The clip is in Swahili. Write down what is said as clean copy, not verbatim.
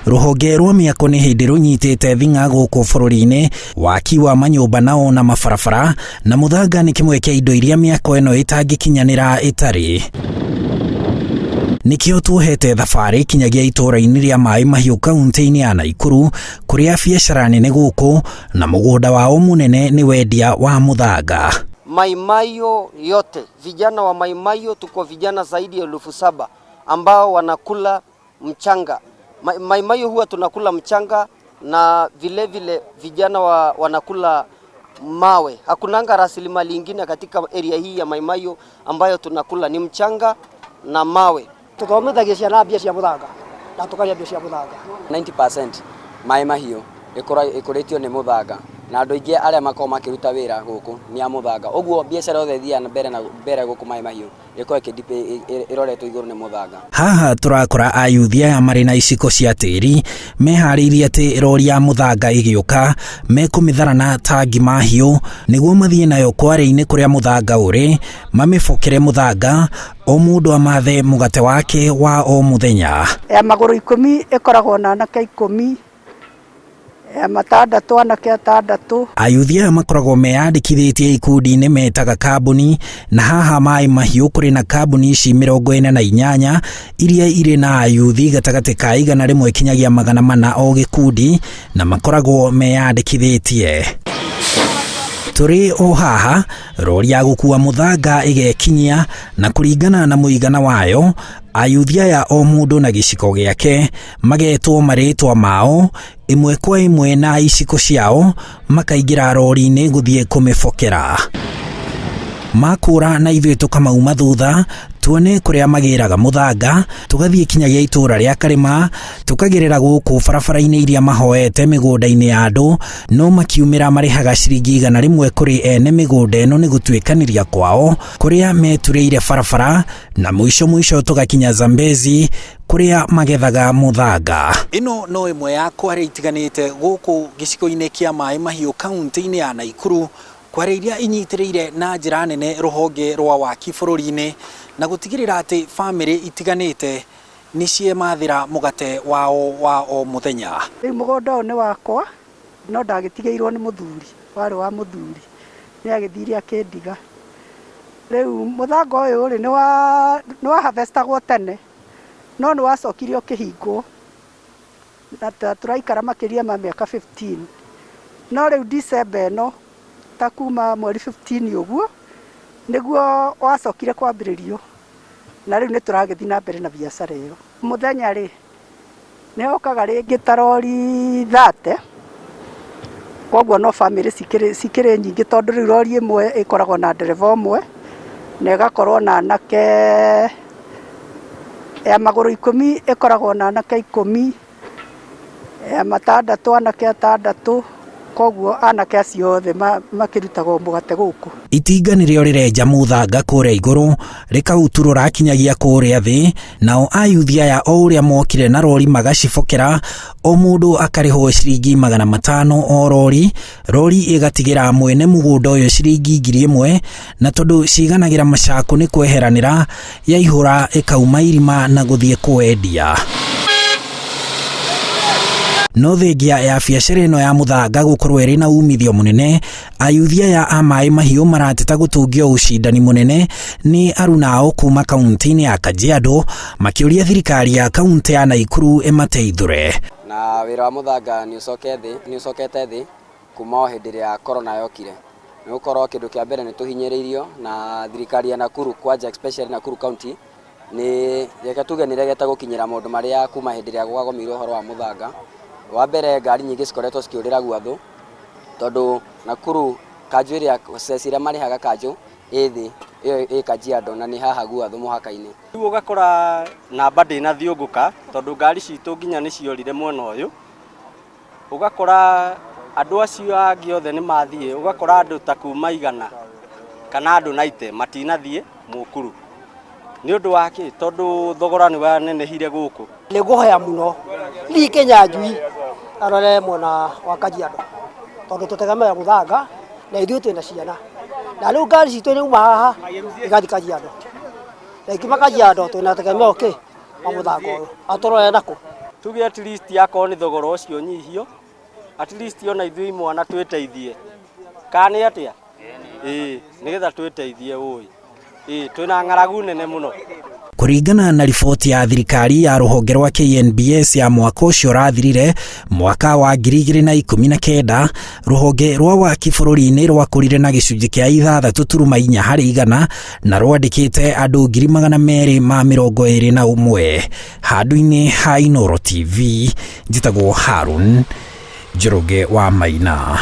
Ruhonge rwa mĩako nĩ hĩndĩ rũnyitĩte thing'a gũkũ bũrũri-inĩ, waki wa manyũmba nao na mabarabara, na mũthanga nĩ kĩmwe kĩa indo iria mĩako ĩno ĩtangĩkinyanĩra ĩtarĩ. Nikio tuohete thabarĩ kinyagia itũra-inĩ rĩa Maai Mahiu kaunti-inĩ ya Nakuru, kũrĩa biacara nene gũkũ na mũgũnda wao mũnene ni wendia wa mũthanga. Maai Mahiu yote, vijana wa Maai Mahiu tuko vijana zaidi ya 7,000 ambao wanakula mchanga. Maai Mahiu huwa tunakula mchanga na vile vijana wanakula mawe. Hakunanga rasilimali ingine katika area hii ya Maai Mahiu ambayo tunakula ni mchanga na mawe. Tuthomithagia ciana mbia cia mũthanga na tukaria mbia cia mũthanga. 90% Maai Mahiu ĩkũrĩtio nĩ mũthanga na andũ aingĩ arĩa makoragwo makĩruta wĩra gũkũ nĩ a mũthanga. Ũguo biacara yothe thiaga mbere gũkũ Maai Mahiu iroretwo igũrũ nĩ mũthanga. Haha turakora ayuthi aya marĩ na iciko cia tĩri meharĩirie atĩ rori ya mũthanga ĩgĩũka mekũmĩtharana tangi mahiũ nĩguo mathiĩ nayo kwarĩ-inĩ kũrĩa mũthanga ũrĩ, mamĩbokere mũthanga, o mũndũ amathe mũgate wake wa o mũthenya. Ya magũrũ 10 ĩkoragwo na anake 10, ya matandatũ anake 6. Ayuthi aya makoragwo meyandĩkithĩtie ikundi-inĩ metaga kambuni, na haha Maai Mahiu kũrĩ na kambuni ici 48 iria irĩ na ayuthi gatagatĩ ka 100 kinyagia 400 o gĩkundi, na makoragwo meyandĩkithĩtie. Tũrĩ o haha, rori ya gũkua mũthanga ĩgekinyia, na kũringana na mũigana wayo, ayuthi aya o mũndũ na gĩciko gĩake magetwo marĩtwa mao, ĩmwe kwa ĩmwe na iciko ciao, makaingĩra rori-inĩ gũthiĩ kũmĩbokera. Makũra na ithuĩ tũkamauma thutha, tuone kũrĩa magĩraga mũthanga, tũgathiĩ kinyagia itũra rĩa Karĩma, tũkagerera gũkũ barabara-inĩ iria mahoete mĩgũnda-inĩ ya andũ, no makiumĩra marĩhaga ciringi 100 kũrĩ ene mĩgũnda ĩno nĩ gũtuĩkanĩria kwao, kũrĩa meturĩire barabara, na mũico tũgakinya Zambezi kũrĩa magethaga mũthanga. Ĩno no ĩmwe ya kwarĩ itiganĩte gũkũ gĩcigo-inĩ kĩa Maai Mahiu kaunti-inĩ ya Nakuru, kwarĩ iria inyitĩrĩire na njĩra nene rũhonge rwa waki bũrũri-inĩ na gũtigĩrĩra atĩ bamĩrĩ itiganĩte nĩ ciemathĩra mũgate wao wa o mũthenya. Rĩu mũgũnda ũyũ nĩ wakwa, no ndagĩtigĩirwo nĩ mũthuri, warĩ wa mũthuri, nĩ agĩthire akĩndiga. Rĩu mũthanga ũyũ rĩ nĩ wa harvestagwo tene, no nĩ wacokirio kĩhingwo, na tũraikara makĩria ma mĩaka 15. No rĩu December ĩno ta kuma mweri 15 ũguo nĩguo wacokire kwambĩrĩrio, na rĩu nĩ tũragĩthiĩ na mbere na biacara ĩyo. Mũthenya rĩ nĩ okaga rĩngĩ ta rori 30, koguo no bamĩrĩ cikĩrĩ nyingĩ, tondũ rĩu rori ĩmwe ĩkoragwo na ndereba ũmwe na ĩgakorwo na anake, ya magũrũ 10 ĩkoragwo na anake 10, ya matandatũ anake 6, koguo anake acio othe makĩrutagwo mũgate gũkũ. Itinga nĩrĩo rĩrenja mũthanga kũrĩa igũrũ, rĩkauturũra kinyagia kũrĩa thĩ, nao ayuthi aya o ũrĩa mokire na rori magacibokera, o mũndũ akarĩhwo ciringi 500 o rori, rori ĩgatigĩra mwene mũgũnda ũyũ ciringi 1,000, na tondũ ciganagĩra macako nĩ kweheranĩra, yaihũra ĩkauma irima na gũthiĩ kwendia. No thengia ya biacara ĩno ya mũthanga gũkorwo ĩrĩ na umithio mũnene, ayuthi aya a Maai Mahiu marateta gũtũngio ũcindani mũnene nĩ aruna ao kuma kaunti-inĩ ya Kajiado, makĩũria thirikari ya kaunti ya Nakuru ĩmateithũre. Na wĩra wa mũthanga nĩ ũcokete thĩ kuma o hĩndĩ ĩrĩa corona yokire. Nĩ gũkorwo kĩndũ kĩa mbere nĩ tũhinyĩrĩirio na thirikari ya Nakuru, kwanja especially Nakuru county, nĩ reke tuge nĩ regete gũkinyĩra maũndũ marĩa kuma hĩndĩ ĩrĩa gwagomirwo ũhoro wa mũthanga. Wa mbere ngari nyingĩ cikoretwo cikĩũrĩra gwathũ, tondũ Nakuru kanjũ ĩrĩa cira marĩhaga kanjũ ĩthĩ ĩyo Kajiado, na nĩ haha gwathũ mũhaka-inĩ. Rĩu ũgakora namba ndĩna thiũngũka, tondũ ngari citũ nginya nĩ ciorire mwena ũyũ. Ũgakora andũ acio angĩ othe nĩ mathiĩ, ũgakora andũ ta kuma 100 kana andũ 90 matinathiĩ Mũkuru. Nĩ ũndũ wa kĩ? Tondũ thogora nĩ wanenehire gũkũ. Nĩ guoya mũno ni Kenya njui arore mwena wa Kajiado, tondũ tũtegemea mũthanga na ithuĩ twĩna ciana, na rĩu ngari citũ nĩ uma haha igathiĩ Kajiado, na ikiuma Kajiado twĩna tegemeo kĩ wa mũthanga ũyũ, atũrore nako. tuge at least yakoni thogoro ucio nyihio, at least ona ithui mwana twiteithie kani atia nigetha twiteithie ui twina ng'aragu nene muno. Kuringana na riboti ya thirikari ya ruhonge rwa KNBS ya mwaka ucio rathirire mwaka wa 2019, ruhonge rwa waki bururi-ini rwakurire na gicunji kia 6.4 harĩ igana na rwandikite andu 221. Handu-ini ha Inooro TV, njitagwo Harun Njoroge wa Maina.